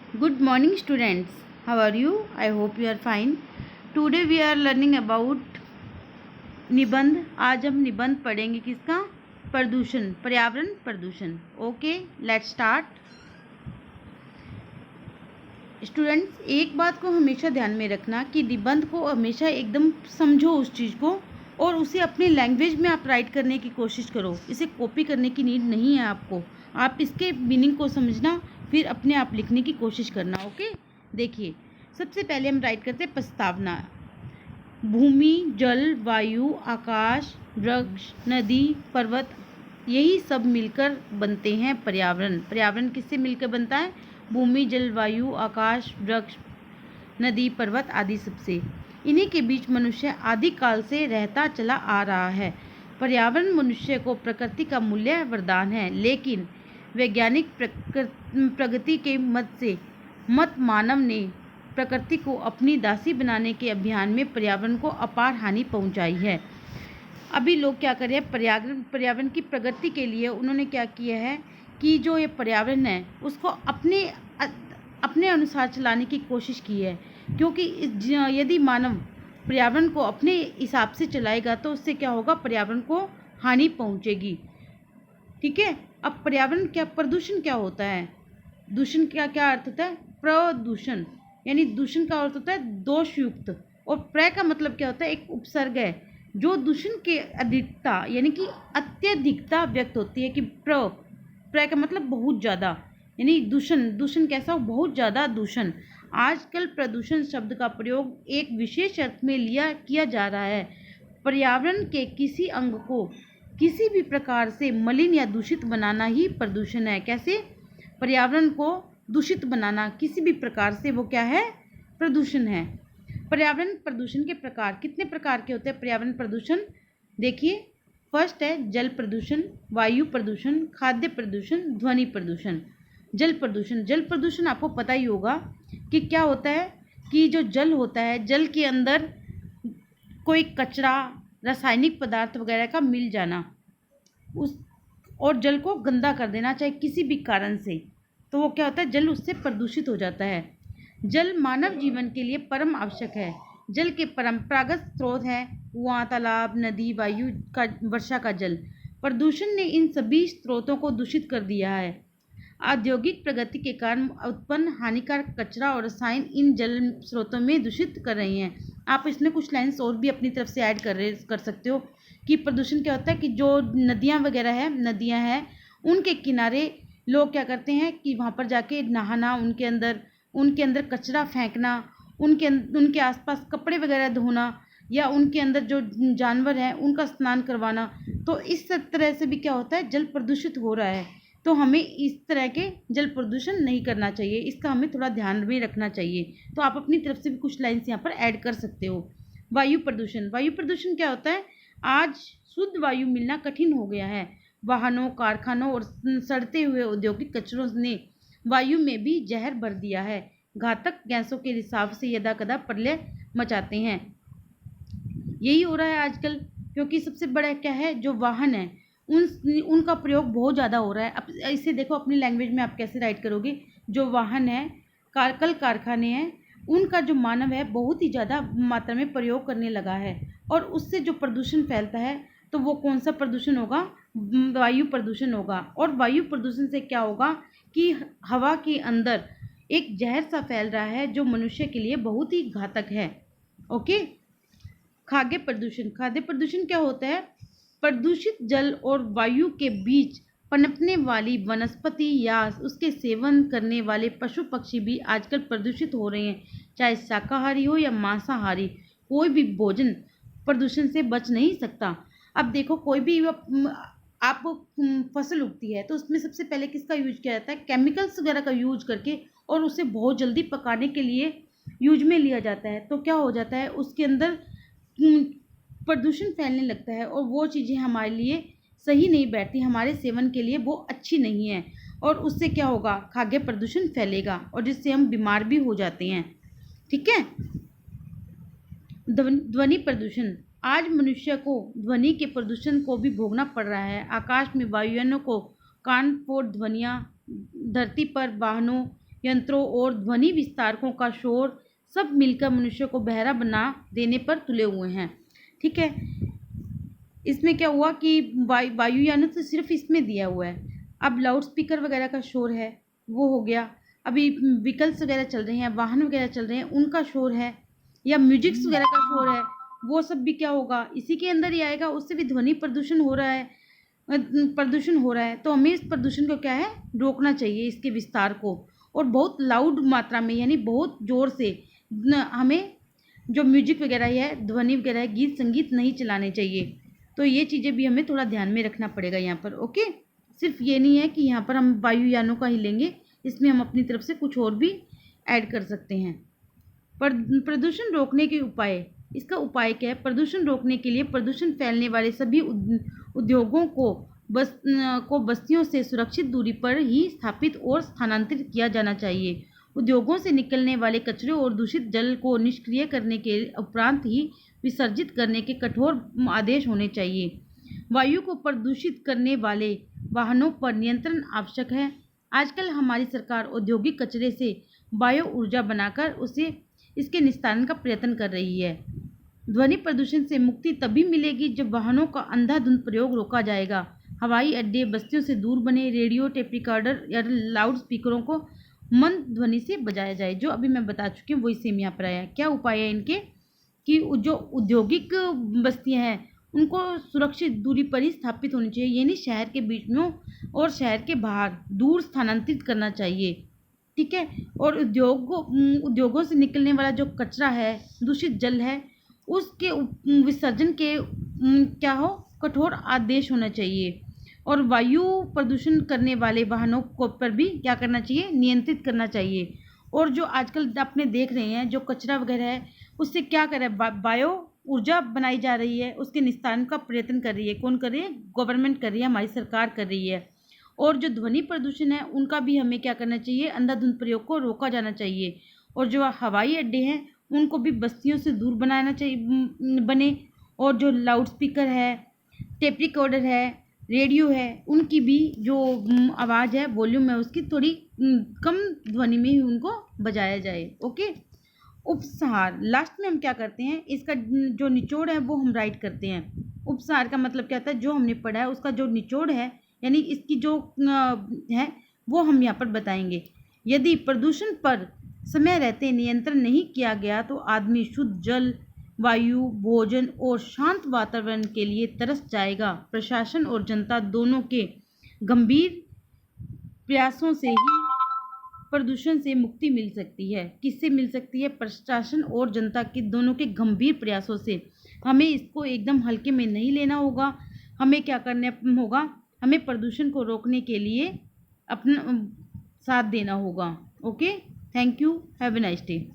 Good morning, students. How are you? I hope you are fine. Today we are learning about निबंध. आज हम निबंध पढ़ेंगे किसका? प्रदूषण, पर्यावरण प्रदूषण. Okay, let's start. स्टूडेंट्स, एक बात को हमेशा ध्यान में रखना कि निबंध को हमेशा एकदम समझो उस चीज़ को और उसे अपनी लैंग्वेज में आप राइट करने की कोशिश करो. इसे कॉपी करने की नीड नहीं है आपको. आप इसके मीनिंग को समझना, फिर अपने आप लिखने की कोशिश करना. ओके, देखिए, सबसे पहले हम राइट करते हैं प्रस्तावना. भूमि, जल, वायु, आकाश, वृक्ष, नदी, पर्वत, यही सब मिलकर बनते हैं पर्यावरण. पर्यावरण किससे मिलकर बनता है? भूमि, जल, वायु, आकाश, वृक्ष, नदी, पर्वत आदि सबसे. इन्हीं के बीच मनुष्य आदि काल से रहता चला आ रहा है. पर्यावरण मनुष्य को प्रकृति का मूल्य वरदान है, लेकिन वैज्ञानिक प्रगति के मत मानव ने प्रकृति को अपनी दासी बनाने के अभियान में पर्यावरण को अपार हानि पहुंचाई है. अभी लोग क्या कर रहे हैं? पर्यावरण की प्रगति के लिए उन्होंने क्या किया है कि जो ये पर्यावरण है उसको अपने अनुसार चलाने की कोशिश की है. क्योंकि यदि मानव पर्यावरण को अपने हिसाब से चलाएगा तो उससे क्या होगा? पर्यावरण को हानि पहुंचेगी. ठीक है. अब पर्यावरण क्या, प्रदूषण क्या होता है? दूषण क्या क्या अर्थ होता है? प्रदूषण यानी दूषण का अर्थ होता है दोषयुक्त, और प्र का मतलब क्या होता है? एक उपसर्ग है जो दूषण के अधिकता यानी कि अत्यधिकता व्यक्त होती है. कि प्र का मतलब बहुत ज़्यादा, यानी दूषण कैसा हो? बहुत ज़्यादा दूषण. आजकल प्रदूषण शब्द का प्रयोग एक विशेष अर्थ में किया जा रहा है. पर्यावरण के किसी अंग को किसी भी प्रकार से मलिन या दूषित बनाना ही प्रदूषण है. कैसे? पर्यावरण को दूषित बनाना किसी भी प्रकार से, वो क्या है? प्रदूषण है. पर्यावरण प्रदूषण के प्रकार कितने प्रकार के होते हैं? पर्यावरण प्रदूषण देखिए, फर्स्ट है जल प्रदूषण, वायु प्रदूषण, खाद्य प्रदूषण, ध्वनि प्रदूषण. जल प्रदूषण आपको पता ही होगा कि क्या होता है. कि जो जल होता है, जल के अंदर कोई कचरा, रासायनिक पदार्थ वगैरह का मिल जाना, उस और जल को गंदा कर देना चाहे किसी भी कारण से, तो वो क्या होता है? जल उससे प्रदूषित हो जाता है. जल मानव जीवन के लिए परम आवश्यक है. जल के परंपरागत स्रोत हैं कुआं, तालाब, नदी, वायु का, वर्षा का जल. प्रदूषण ने इन सभी स्रोतों को दूषित कर दिया है. औद्योगिक प्रगति के कारण उत्पन्न हानिकारक कचरा और रसायन इन जल स्रोतों में दूषित कर रहे हैं. आप इसमें कुछ लाइन्स और भी अपनी तरफ से ऐड कर सकते हो कि प्रदूषण क्या होता है. कि जो नदियाँ वगैरह है, नदियाँ हैं, उनके किनारे लोग क्या करते हैं कि वहाँ पर जाके नहाना, उनके अंदर कचरा फेंकना, उनके आसपास कपड़े वगैरह धोना, या उनके अंदर जो जानवर हैं उनका स्नान करवाना. तो इस तरह से भी क्या होता है? जल प्रदूषित हो रहा है. तो हमें इस तरह के जल प्रदूषण नहीं करना चाहिए. इसका हमें थोड़ा ध्यान में रखना चाहिए. तो आप अपनी तरफ से भी कुछ लाइन्स यहाँ पर ऐड कर सकते हो. वायु प्रदूषण क्या होता है? आज शुद्ध वायु मिलना कठिन हो गया है. वाहनों, कारखानों और सड़ते हुए औद्योगिक कचरों ने वायु में भी जहर भर दिया है. घातक गैसों के रिसाव से यदाकदा प्रलय मचाते हैं. यही हो रहा है आजकल. क्योंकि सबसे बड़ा क्या है? जो वाहन है, उनका प्रयोग बहुत ज़्यादा हो रहा है. अब इसे देखो अपनी लैंग्वेज में आप कैसे राइट करोगे. जो वाहन है, कल कारखाने हैं, उनका जो मानव है बहुत ही ज़्यादा मात्रा में प्रयोग करने लगा है. और उससे जो प्रदूषण फैलता है, तो वो कौन सा प्रदूषण होगा? वायु प्रदूषण होगा. और वायु प्रदूषण से क्या होगा कि हवा के अंदर एक जहर सा फैल रहा है जो मनुष्य के लिए बहुत ही घातक है. ओके. खाद्य प्रदूषण क्या होता है? प्रदूषित जल और वायु के बीच पनपने वाली वनस्पति या उसके सेवन करने वाले पशु पक्षी भी आजकल प्रदूषित हो रहे हैं. चाहे शाकाहारी हो या मांसाहारी, कोई भी भोजन प्रदूषण से बच नहीं सकता. अब देखो, कोई भी आप फसल उगती है तो उसमें सबसे पहले किसका यूज किया जाता है? केमिकल्स वगैरह का यूज करके, और उसे बहुत जल्दी पकाने के लिए यूज में लिया जाता है. तो क्या हो जाता है? उसके अंदर प्रदूषण फैलने लगता है, और वो चीज़ें हमारे लिए सही नहीं बैठती, हमारे सेवन के लिए वो अच्छी नहीं है. और उससे क्या होगा? खाद्य प्रदूषण फैलेगा, और जिससे हम बीमार भी हो जाते हैं. ठीक है. ध्वनि प्रदूषण. आज मनुष्य को ध्वनि के प्रदूषण को भी भोगना पड़ रहा है. आकाश में वायुयानों को कान फोड़ ध्वनियाँ, धरती पर वाहनों यंत्रों और ध्वनि विस्तारकों का शोर सब मिलकर मनुष्य को बहरा बना देने पर तुले हुए हैं। ठीक है, इसमें क्या हुआ कि वायुयानों से सिर्फ इसमें दिया हुआ है। अब लाउड स्पीकर वगैरह का शोर है वो हो गया, अभी व्हीकल्स वगैरह चल रहे हैं, वाहन वगैरह चल रहे हैं, उनका शोर है, या म्यूजिक्स वगैरह का शोर है, वो सब भी क्या होगा, इसी के अंदर ही आएगा। उससे भी ध्वनि प्रदूषण हो रहा है, तो हमें इस प्रदूषण को क्या है, रोकना चाहिए, इसके विस्तार को। और बहुत लाउड मात्रा में यानी बहुत ज़ोर से हमें जो म्यूजिक वगैरह है, ध्वनि वगैरह है, गीत संगीत नहीं चलाने चाहिए। तो ये चीज़ें भी हमें थोड़ा ध्यान में रखना पड़ेगा यहाँ पर। ओके, सिर्फ ये नहीं है कि यहाँ पर हम वायुयानों का ही लेंगे, इसमें हम अपनी तरफ से कुछ और भी ऐड कर सकते हैं। प्रदूषण रोकने के उपाय, इसका उपाय क्या है? प्रदूषण रोकने के लिए प्रदूषण फैलने वाले सभी उद्योगों को बस्तियों से सुरक्षित दूरी पर ही स्थापित और स्थानांतरित किया जाना चाहिए। उद्योगों से निकलने वाले कचरे और दूषित जल को निष्क्रिय करने के उपरांत ही विसर्जित करने के कठोर आदेश होने चाहिए। वायु को प्रदूषित करने वाले वाहनों पर नियंत्रण आवश्यक है। आजकल हमारी सरकार औद्योगिक कचरे से बायो ऊर्जा बनाकर उसे इसके निस्तारण का प्रयत्न कर रही है। ध्वनि प्रदूषण से मुक्ति तभी मिलेगी जब वाहनों का अंधाधुंध प्रयोग रोका जाएगा, हवाई अड्डे बस्तियों से दूर बने, रेडियो, टेप रिकॉर्डर या लाउड स्पीकरों को मंद ध्वनि से बजाया जाए। जो अभी मैं बता चुकी हूँ वही सेम यहाँ पर आया। क्या उपाय है इनके कि जो औद्योगिक बस्तियाँ हैं उनको सुरक्षित दूरी पर ही स्थापित होनी चाहिए, यानी शहर के बीच में और शहर के बाहर दूर स्थानांतरित करना चाहिए। ठीक है, और उद्योगों से निकलने वाला जो कचरा है, दूषित जल है, उसके विसर्जन के क्या हो, कठोर आदेश होना चाहिए। और वायु प्रदूषण करने वाले वाहनों को पर भी क्या करना चाहिए, नियंत्रित करना चाहिए। और जो आजकल आपने देख रहे हैं जो कचरा वगैरह है, उससे क्या कर रहा है, बायो ऊर्जा बनाई जा रही है, उसके निस्तारण का प्रयत्न कर रही है। कौन कर रही है? गवर्नमेंट कर रही है, हमारी सरकार कर रही है। और जो ध्वनि प्रदूषण है उनका भी हमें क्या करना चाहिए, अंधाधुंध प्रयोग को रोका जाना चाहिए। और जो हवाई अड्डे हैं उनको भी बस्तियों से दूर बनाना चाहिए बने। और जो लाउड स्पीकर है, टेप रिकॉर्डर है, रेडियो है, उनकी भी जो आवाज़ है, वॉल्यूम है, उसकी थोड़ी कम ध्वनि में ही उनको बजाया जाए। ओके, उपसंहार, लास्ट में हम क्या करते हैं, इसका जो निचोड़ है वो हम राइट करते हैं। उपसंहार का मतलब क्या होता है, जो हमने पढ़ा है उसका जो निचोड़ है, यानी इसकी जो है वो हम यहाँ पर बताएंगे। यदि प्रदूषण पर समय रहते नियंत्रण नहीं किया गया तो आदमी शुद्ध जल, वायु, भोजन और शांत वातावरण के लिए तरस जाएगा। प्रशासन और जनता दोनों के गंभीर प्रयासों से ही प्रदूषण से मुक्ति मिल सकती है। किससे मिल सकती है? प्रशासन और जनता के दोनों के गंभीर प्रयासों से। हमें इसको एकदम हल्के में नहीं लेना होगा, हमें क्या करना होगा, हमें प्रदूषण को रोकने के लिए अपना साथ देना होगा। Okay, thank you, have a nice day.